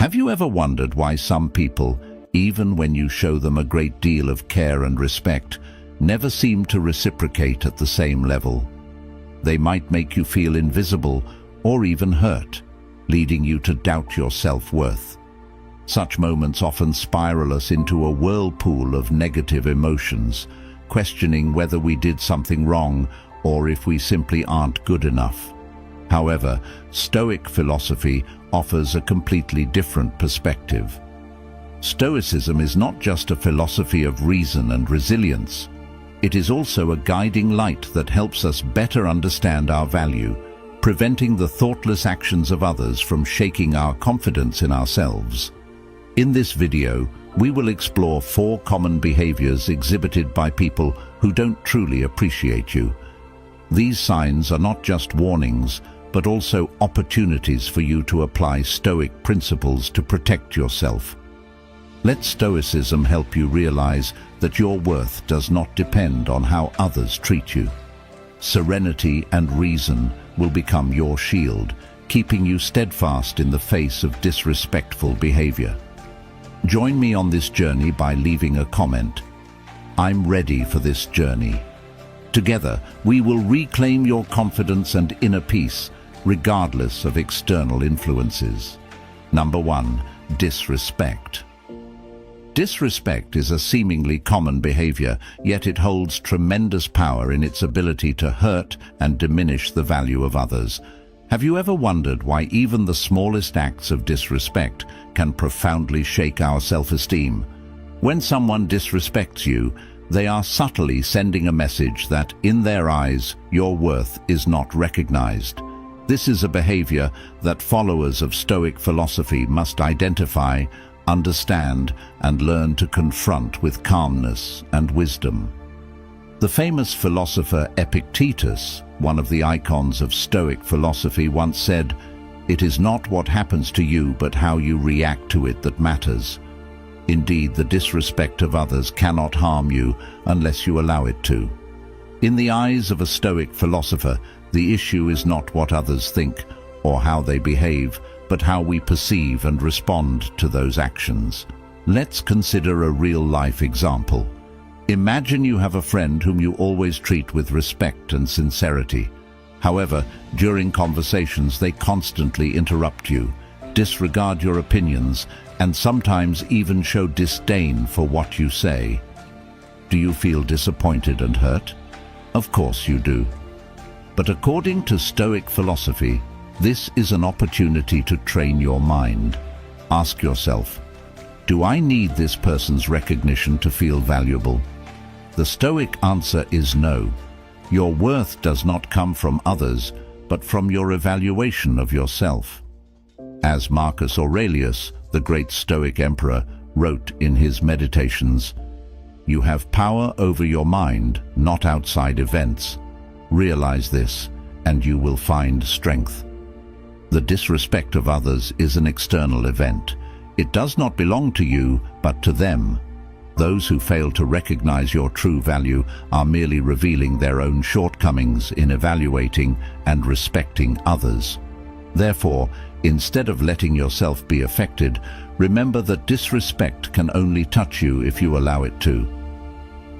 Have you ever wondered why some people, even when you show them a great deal of care and respect, never seem to reciprocate at the same level? They might make you feel invisible or even hurt, leading you to doubt your self-worth. Such moments often spiral us into a whirlpool of negative emotions, questioning whether we did something wrong or if we simply aren't good enough. However, Stoic philosophy offers a completely different perspective. Stoicism is not just a philosophy of reason and resilience. It is also a guiding light that helps us better understand our value, preventing the thoughtless actions of others from shaking our confidence in ourselves. In this video, we will explore 4 common behaviors exhibited by people who don't truly appreciate you. These signs are not just warnings, but also opportunities for you to apply Stoic principles to protect yourself. Let Stoicism help you realize that your worth does not depend on how others treat you. Serenity and reason will become your shield, keeping you steadfast in the face of disrespectful behavior. Join me on this journey by leaving a comment. I'm ready for this journey. Together, we will reclaim your confidence and inner peace, regardless of external influences. Number 1. Disrespect. Disrespect is a seemingly common behavior, yet it holds tremendous power in its ability to hurt and diminish the value of others. Have you ever wondered why even the smallest acts of disrespect can profoundly shake our self-esteem? When someone disrespects you, they are subtly sending a message that, in their eyes, your worth is not recognized. This is a behavior that followers of Stoic philosophy must identify, understand, and learn to confront with calmness and wisdom. The famous philosopher Epictetus, one of the icons of Stoic philosophy, once said, "It is not what happens to you but how you react to it that matters." Indeed, the disrespect of others cannot harm you unless you allow it to. In the eyes of a Stoic philosopher, the issue is not what others think or how they behave, but how we perceive and respond to those actions. Let's consider a real-life example. Imagine you have a friend whom you always treat with respect and sincerity. However, during conversations they constantly interrupt you, disregard your opinions, and sometimes even show disdain for what you say. Do you feel disappointed and hurt? Of course you do. But according to Stoic philosophy, this is an opportunity to train your mind. Ask yourself, do I need this person's recognition to feel valuable? The Stoic answer is no. Your worth does not come from others, but from your evaluation of yourself. As Marcus Aurelius, the great Stoic emperor, wrote in his Meditations, "You have power over your mind, not outside events. Realize this, and you will find strength." The disrespect of others is an external event. It does not belong to you, but to them. Those who fail to recognize your true value are merely revealing their own shortcomings in evaluating and respecting others. Therefore, instead of letting yourself be affected, remember that disrespect can only touch you if you allow it to.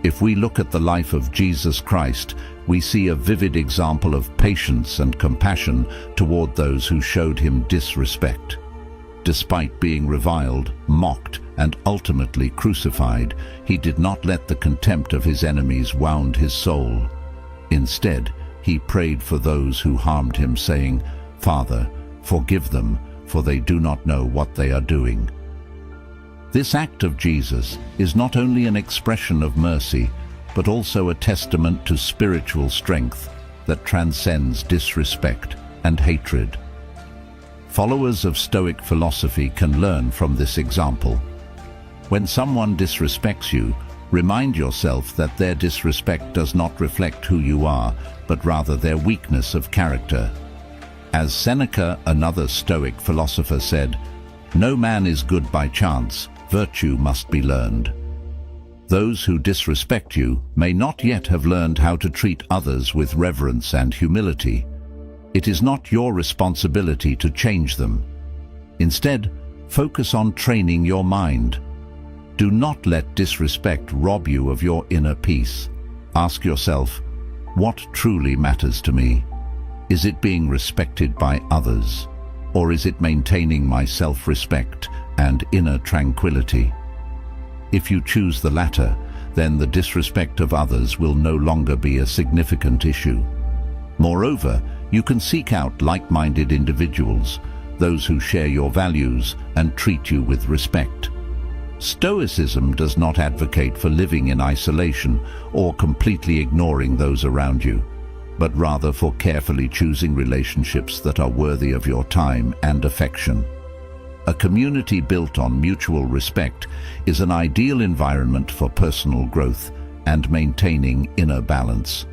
If we look at the life of Jesus Christ, we see a vivid example of patience and compassion toward those who showed him disrespect. Despite being reviled, mocked, and ultimately crucified, he did not let the contempt of his enemies wound his soul. Instead, he prayed for those who harmed him, saying, "Father, forgive them, for they do not know what they are doing." This act of Jesus is not only an expression of mercy, but also a testament to spiritual strength that transcends disrespect and hatred. Followers of Stoic philosophy can learn from this example. When someone disrespects you, remind yourself that their disrespect does not reflect who you are, but rather their weakness of character. As Seneca, another Stoic philosopher, said, "No man is good by chance, virtue must be learned." Those who disrespect you may not yet have learned how to treat others with reverence and humility. It is not your responsibility to change them. Instead, Focus on training your mind. Do not let disrespect rob you of your inner peace. Ask yourself, what truly matters to me? Is it being respected by others, or is it maintaining my self-respect and inner tranquility? If you choose the latter, then the disrespect of others will no longer be a significant issue. Moreover, you can seek out like-minded individuals, those who share your values and treat you with respect. Stoicism does not advocate for living in isolation or completely ignoring those around you, but rather for carefully choosing relationships that are worthy of your time and affection. A community built on mutual respect is an ideal environment for personal growth and maintaining inner balance.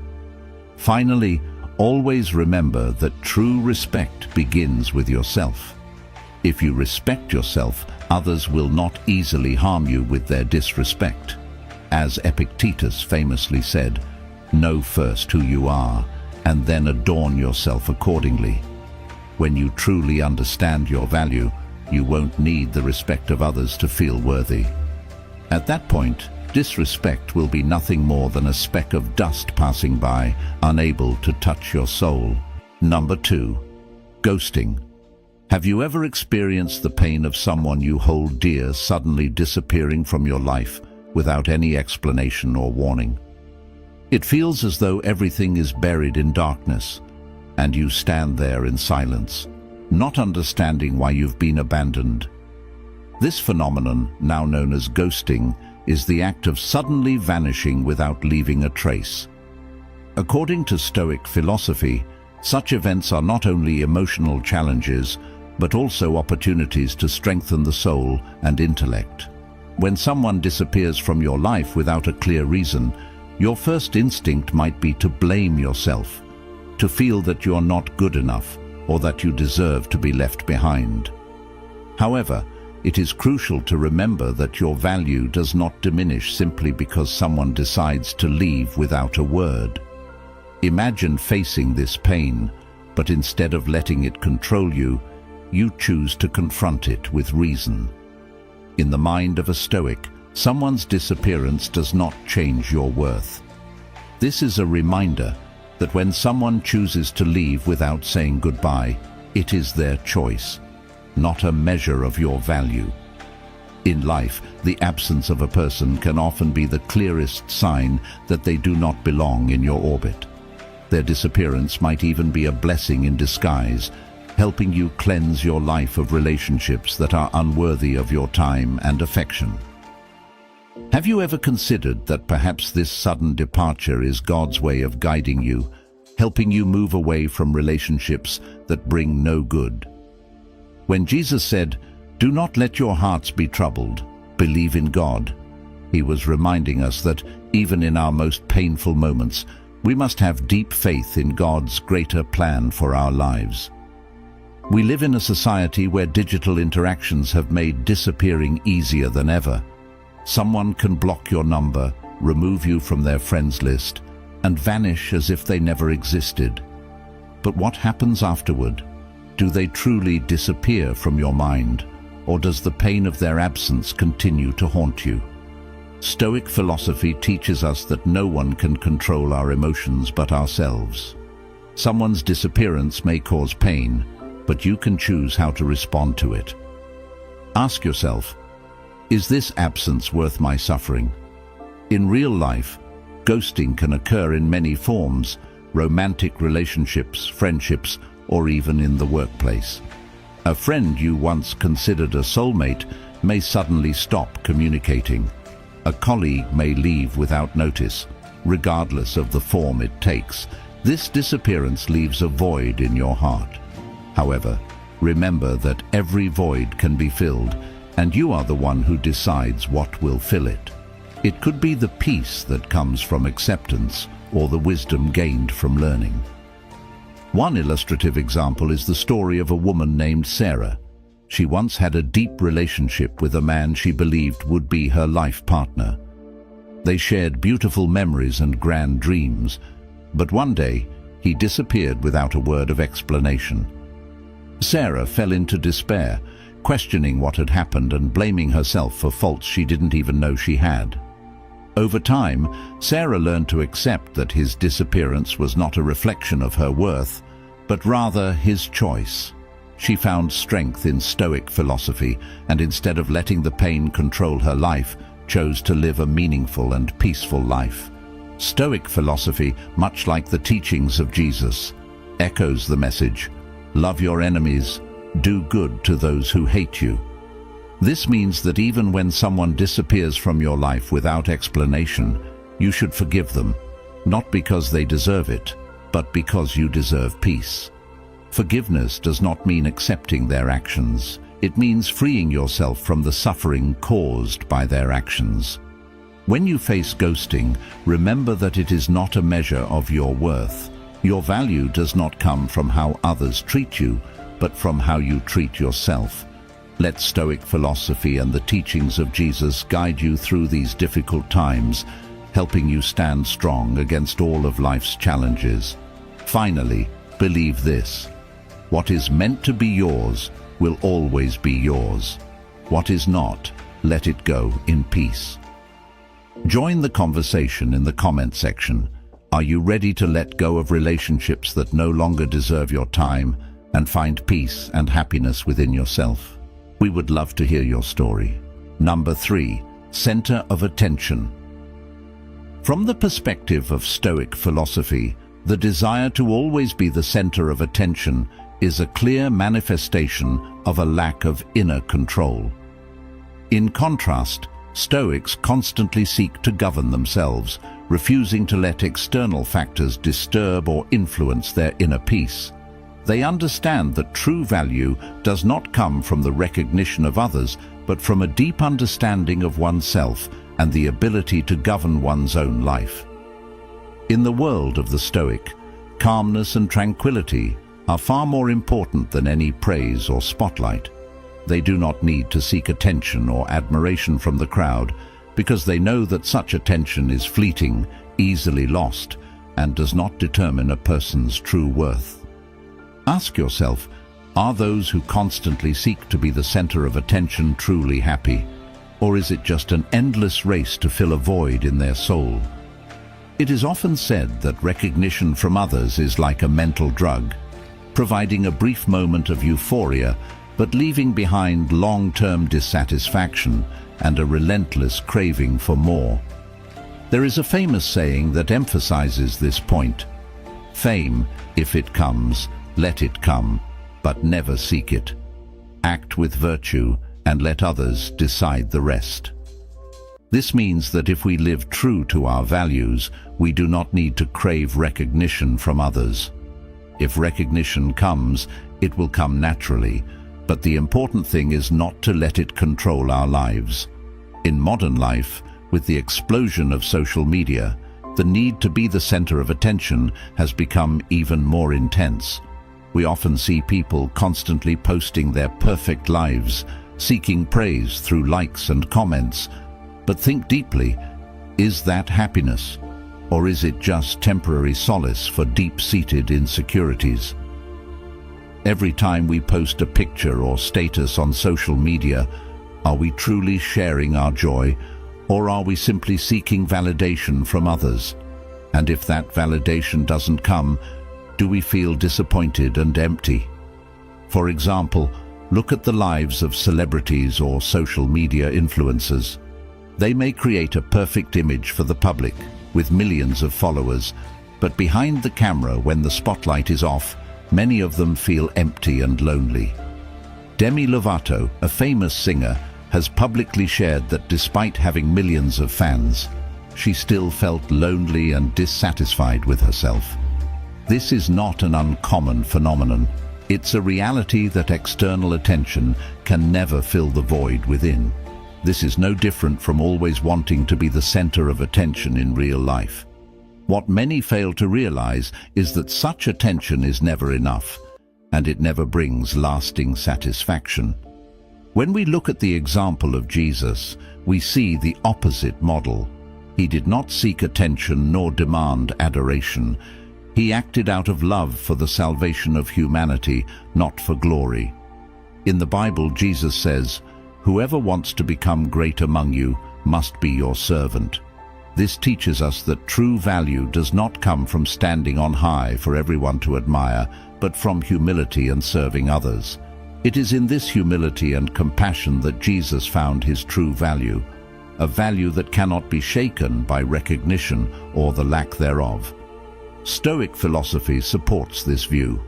Finally, always remember that true respect begins with yourself. If you respect yourself, others will not easily harm you with their disrespect. As Epictetus famously said, "Know first who you are, and then adorn yourself accordingly." When you truly understand your value, you won't need the respect of others to feel worthy. At that point, disrespect will be nothing more than a speck of dust passing by, unable to touch your soul. Number 2. Ghosting. Have you ever experienced the pain of someone you hold dear suddenly disappearing from your life without any explanation or warning? It feels as though everything is buried in darkness, and you stand there in silence, not understanding why you've been abandoned. This phenomenon, now known as ghosting, is the act of suddenly vanishing without leaving a trace. According to Stoic philosophy, such events are not only emotional challenges, but also opportunities to strengthen the soul and intellect. When someone disappears from your life without a clear reason, your first instinct might be to blame yourself, to feel that you're not good enough or that you deserve to be left behind. However, it is crucial to remember that your value does not diminish simply because someone decides to leave without a word. Imagine facing this pain, but instead of letting it control you, you choose to confront it with reason. In the mind of a Stoic, someone's disappearance does not change your worth. This is a reminder that when someone chooses to leave without saying goodbye, it is their choice, not a measure of your value. In life, the absence of a person can often be the clearest sign that they do not belong in your orbit. Their disappearance might even be a blessing in disguise, helping you cleanse your life of relationships that are unworthy of your time and affection. Have you ever considered that perhaps this sudden departure is God's way of guiding you, helping you move away from relationships that bring no good? When Jesus said, "Do not let your hearts be troubled, believe in God," he was reminding us that even in our most painful moments, we must have deep faith in God's greater plan for our lives. We live in a society where digital interactions have made disappearing easier than ever. Someone can block your number, remove you from their friends list, and vanish as if they never existed. But what happens afterward? Do they truly disappear from your mind, or does the pain of their absence continue to haunt you? Stoic philosophy teaches us that no one can control our emotions but ourselves. Someone's disappearance may cause pain, but you can choose how to respond to it. Ask yourself, is this absence worth my suffering? In real life, ghosting can occur in many forms: romantic relationships, friendships, or even in the workplace. A friend you once considered a soulmate may suddenly stop communicating. A colleague may leave without notice, regardless of the form it takes. This disappearance leaves a void in your heart. However, remember that every void can be filled, and you are the one who decides what will fill it. It could be the peace that comes from acceptance or the wisdom gained from learning. One illustrative example is the story of a woman named Sarah. She once had a deep relationship with a man she believed would be her life partner. They shared beautiful memories and grand dreams, but one day he disappeared without a word of explanation. Sarah fell into despair, questioning what had happened and blaming herself for faults she didn't even know she had. Over time, Sarah learned to accept that his disappearance was not a reflection of her worth, but rather his choice. She found strength in Stoic philosophy, and instead of letting the pain control her life, chose to live a meaningful and peaceful life. Stoic philosophy, much like the teachings of Jesus, echoes the message, "Love your enemies, do good to those who hate you." This means that even when someone disappears from your life without explanation, you should forgive them, not because they deserve it, but because you deserve peace. Forgiveness does not mean accepting their actions. It means freeing yourself from the suffering caused by their actions. When you face ghosting, remember that it is not a measure of your worth. Your value does not come from how others treat you, but from how you treat yourself. Let Stoic philosophy and the teachings of Jesus guide you through these difficult times, helping you stand strong against all of life's challenges. Finally, believe this: what is meant to be yours will always be yours. What is not, let it go in peace. Join the conversation in the comment section. Are you ready to let go of relationships that no longer deserve your time and find peace and happiness within yourself? We would love to hear your story. Number 3, center of attention. From the perspective of Stoic philosophy, the desire to always be the center of attention is a clear manifestation of a lack of inner control. In contrast, Stoics constantly seek to govern themselves, refusing to let external factors disturb or influence their inner peace. They understand that true value does not come from the recognition of others, but from a deep understanding of oneself and the ability to govern one's own life. In the world of the Stoic, calmness and tranquility are far more important than any praise or spotlight. They do not need to seek attention or admiration from the crowd, because they know that such attention is fleeting, easily lost, and does not determine a person's true worth. Ask yourself, are those who constantly seek to be the center of attention truly happy, or is it just an endless race to fill a void in their soul? It is often said that recognition from others is like a mental drug, providing a brief moment of euphoria, but leaving behind long-term dissatisfaction and a relentless craving for more. There is a famous saying that emphasizes this point: fame, if it comes, let it come, but never seek it. Act with virtue and let others decide the rest. This means that if we live true to our values, we do not need to crave recognition from others. If recognition comes, it will come naturally, but the important thing is not to let it control our lives. In modern life, with the explosion of social media, the need to be the center of attention has become even more intense. We often see people constantly posting their perfect lives, seeking praise through likes and comments. But think deeply, is that happiness? Or is it just temporary solace for deep-seated insecurities? Every time we post a picture or status on social media, are we truly sharing our joy, or are we simply seeking validation from others? And if that validation doesn't come, do we feel disappointed and empty? For example, look at the lives of celebrities or social media influencers. They may create a perfect image for the public, with millions of followers, but behind the camera, when the spotlight is off, many of them feel empty and lonely. Demi Lovato, a famous singer, has publicly shared that despite having millions of fans, she still felt lonely and dissatisfied with herself. This is not an uncommon phenomenon. It's a reality that external attention can never fill the void within. This is no different from always wanting to be the center of attention in real life. What many fail to realize is that such attention is never enough, and it never brings lasting satisfaction. When we look at the example of Jesus, we see the opposite model. He did not seek attention nor demand adoration. He acted out of love for the salvation of humanity, not for glory. In the Bible, Jesus says, "Whoever wants to become great among you must be your servant." This teaches us that true value does not come from standing on high for everyone to admire, but from humility and serving others. It is in this humility and compassion that Jesus found his true value, a value that cannot be shaken by recognition or the lack thereof. Stoic philosophy supports this view.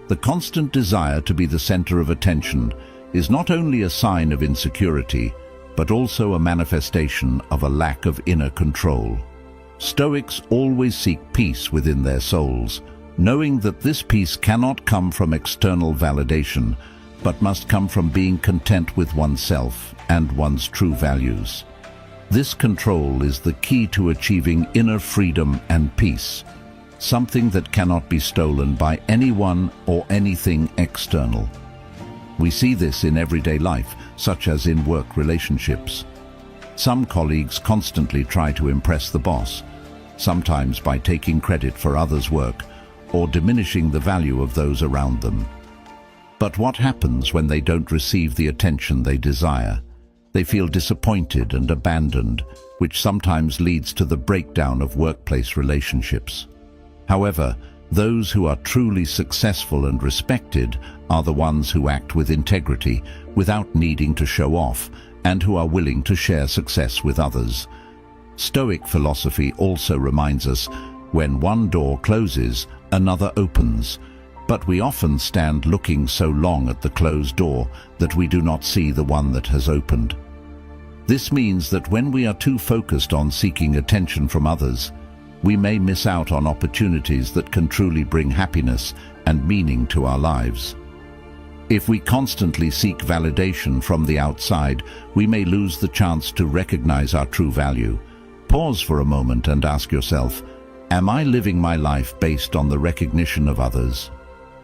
The constant desire to be the center of attention is not only a sign of insecurity, but also a manifestation of a lack of inner control. Stoics always seek peace within their souls, knowing that this peace cannot come from external validation, but must come from being content with oneself and one's true values. This control is the key to achieving inner freedom and peace, something that cannot be stolen by anyone or anything external. We see this in everyday life, such as in work relationships. Some colleagues constantly try to impress the boss, sometimes by taking credit for others' work or diminishing the value of those around them. But what happens when they don't receive the attention they desire? They feel disappointed and abandoned, which sometimes leads to the breakdown of workplace relationships. However, those who are truly successful and respected are the ones who act with integrity, without needing to show off, and who are willing to share success with others. Stoic philosophy also reminds us, when one door closes, another opens. But we often stand looking so long at the closed door that we do not see the one that has opened. This means that when we are too focused on seeking attention from others, we may miss out on opportunities that can truly bring happiness and meaning to our lives. If we constantly seek validation from the outside, we may lose the chance to recognize our true value. Pause for a moment and ask yourself, am I living my life based on the recognition of others?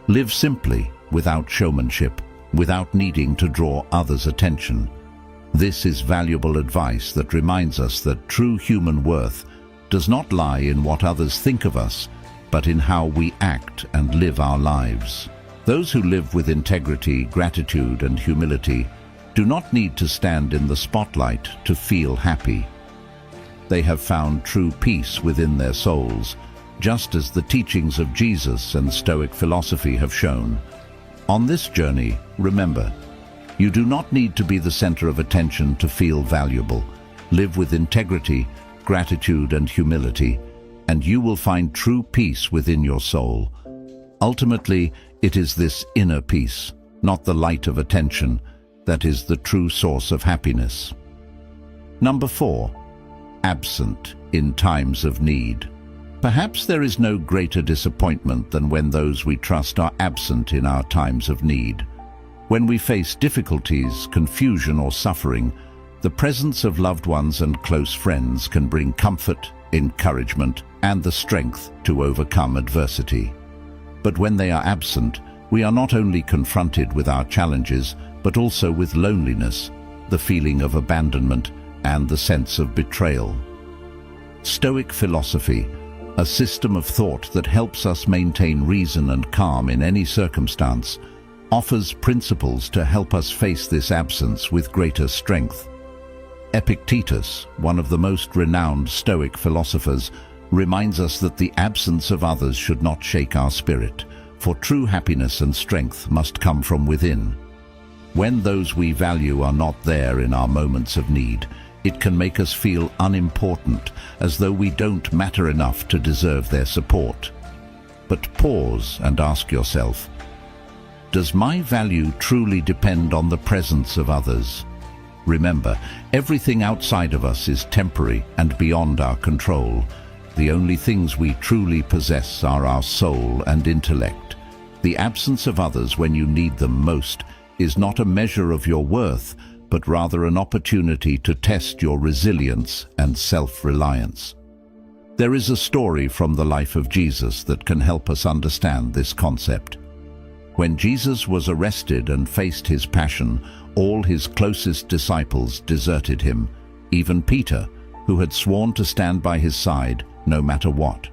Live simply, without showmanship, without needing to draw others' attention. This is valuable advice that reminds us that true human worth does not lie in what others think of us, but in how we act and live our lives. Those who live with integrity, gratitude, and humility do not need to stand in the spotlight to feel happy. They have found true peace within their souls, just as the teachings of Jesus and Stoic philosophy have shown. On this journey, remember, you do not need to be the center of attention to feel valuable. Live with integrity, gratitude, and humility, and you will find true peace within your soul. Ultimately, it is this inner peace, not the light of attention, that is the true source of happiness. Number 4, absent in times of need. Perhaps there is no greater disappointment than when those we trust are absent in our times of need. When we face difficulties, confusion, or suffering, the presence of loved ones and close friends can bring comfort, encouragement, and the strength to overcome adversity. But when they are absent, we are not only confronted with our challenges, but also with loneliness, the feeling of abandonment, and the sense of betrayal. Stoic philosophy, a system of thought that helps us maintain reason and calm in any circumstance, offers principles to help us face this absence with greater strength. Epictetus, one of the most renowned Stoic philosophers, reminds us that the absence of others should not shake our spirit, for true happiness and strength must come from within. When those we value are not there in our moments of need, it can make us feel unimportant, as though we don't matter enough to deserve their support. But pause and ask yourself, does my value truly depend on the presence of others? Remember, everything outside of us is temporary and beyond our control. The only things we truly possess are our soul and intellect. The absence of others when you need them most is not a measure of your worth, but rather an opportunity to test your resilience and self-reliance. There is a story from the life of Jesus that can help us understand this concept. When Jesus was arrested and faced his passion, all his closest disciples deserted him, even Peter, who had sworn to stand by his side no matter what.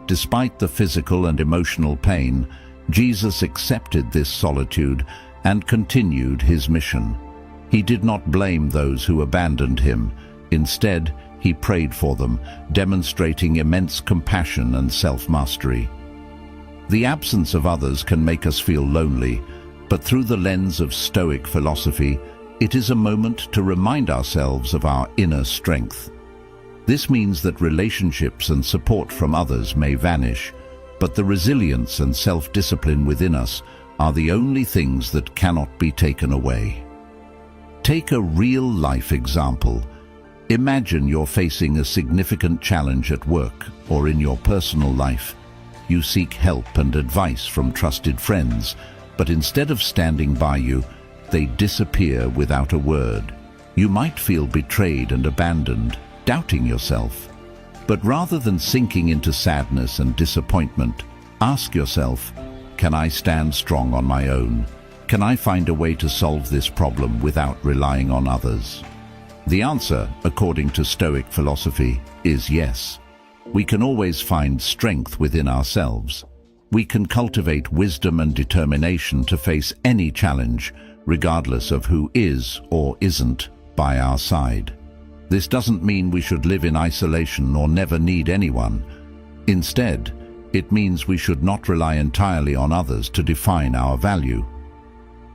Despite the physical and emotional pain, Jesus accepted this solitude and continued his mission. He did not blame those who abandoned him. Instead, he prayed for them, demonstrating immense compassion and self-mastery. The absence of others can make us feel lonely, but through the lens of Stoic philosophy, it is a moment to remind ourselves of our inner strength. This means that relationships and support from others may vanish, but the resilience and self-discipline within us are the only things that cannot be taken away. Take a real-life example. Imagine you're facing a significant challenge at work or in your personal life. You seek help and advice from trusted friends, but instead of standing by you, they disappear without a word. You might feel betrayed and abandoned, doubting yourself. But rather than sinking into sadness and disappointment, ask yourself, can I stand strong on my own? Can I find a way to solve this problem without relying on others? The answer, according to Stoic philosophy, is yes. We can always find strength within ourselves. We can cultivate wisdom and determination to face any challenge, regardless of who is or isn't by our side. This doesn't mean we should live in isolation or never need anyone. Instead, it means we should not rely entirely on others to define our value.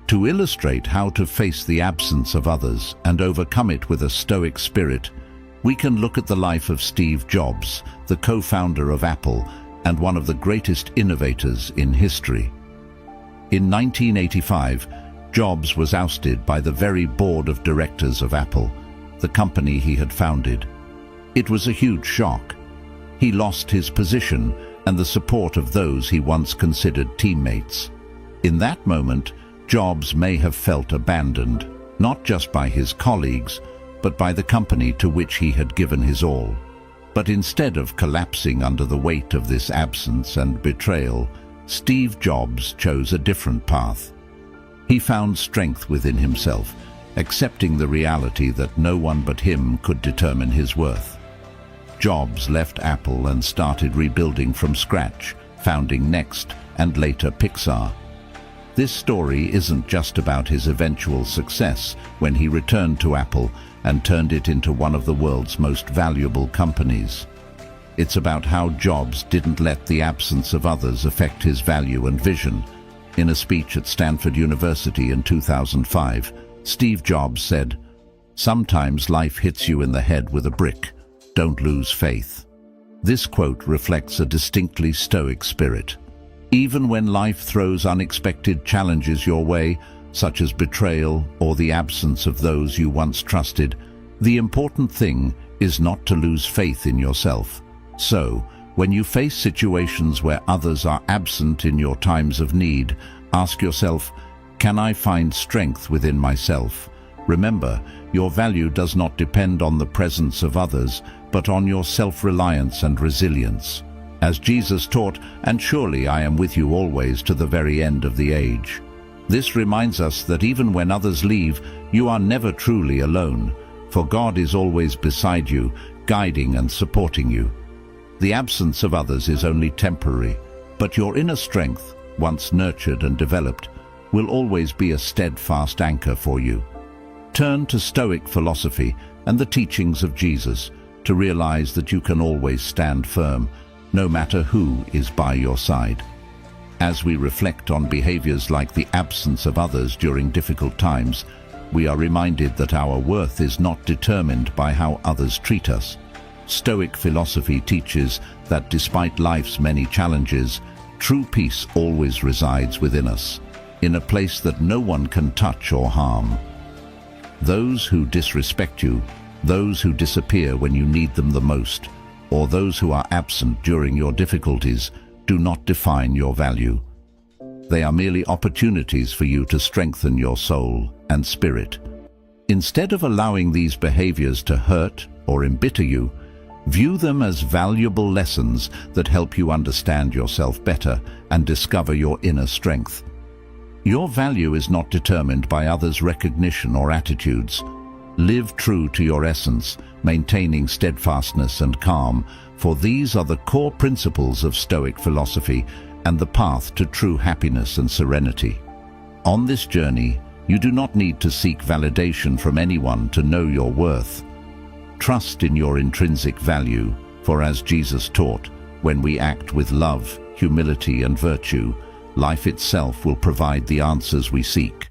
To illustrate how to face the absence of others and overcome it with a Stoic spirit, we can look at the life of Steve Jobs, the co-founder of Apple and one of the greatest innovators in history. In 1985, Jobs was ousted by the very board of directors of Apple, the company he had founded. It was a huge shock. He lost his position and the support of those he once considered teammates. In that moment, Jobs may have felt abandoned, not just by his colleagues, but by the company to which he had given his all. But instead of collapsing under the weight of this absence and betrayal, Steve Jobs chose a different path. He found strength within himself, accepting the reality that no one but him could determine his worth. Jobs left Apple and started rebuilding from scratch, founding Next and later Pixar. This story isn't just about his eventual success when he returned to Apple and turned it into one of the world's most valuable companies. It's about how Jobs didn't let the absence of others affect his value and vision. In a speech at Stanford University in 2005, Steve Jobs said, "Sometimes life hits you in the head with a brick. Don't lose faith." This quote reflects a distinctly Stoic spirit. Even when life throws unexpected challenges your way, such as betrayal or the absence of those you once trusted, the important thing is not to lose faith in yourself. So, when you face situations where others are absent in your times of need, ask yourself, can I find strength within myself? Remember, your value does not depend on the presence of others, but on your self-reliance and resilience. As Jesus taught, "And surely I am with you always to the very end of the age." This reminds us that even when others leave, you are never truly alone, for God is always beside you, guiding and supporting you. The absence of others is only temporary, but your inner strength, once nurtured and developed, will always be a steadfast anchor for you. Turn to Stoic philosophy and the teachings of Jesus to realize that you can always stand firm, no matter who is by your side. As we reflect on behaviors like the absence of others during difficult times, we are reminded that our worth is not determined by how others treat us. Stoic philosophy teaches that despite life's many challenges, true peace always resides within us, in a place that no one can touch or harm. Those who disrespect you, those who disappear when you need them the most, or those who are absent during your difficulties, do not define your value. They are merely opportunities for you to strengthen your soul and spirit. Instead of allowing these behaviors to hurt or embitter you, view them as valuable lessons that help you understand yourself better and discover your inner strength. Your value is not determined by others' recognition or attitudes. Live true to your essence, maintaining steadfastness and calm, for these are the core principles of Stoic philosophy and the path to true happiness and serenity. On this journey, you do not need to seek validation from anyone to know your worth. Trust in your intrinsic value, for as Jesus taught, when we act with love, humility and virtue, life itself will provide the answers we seek.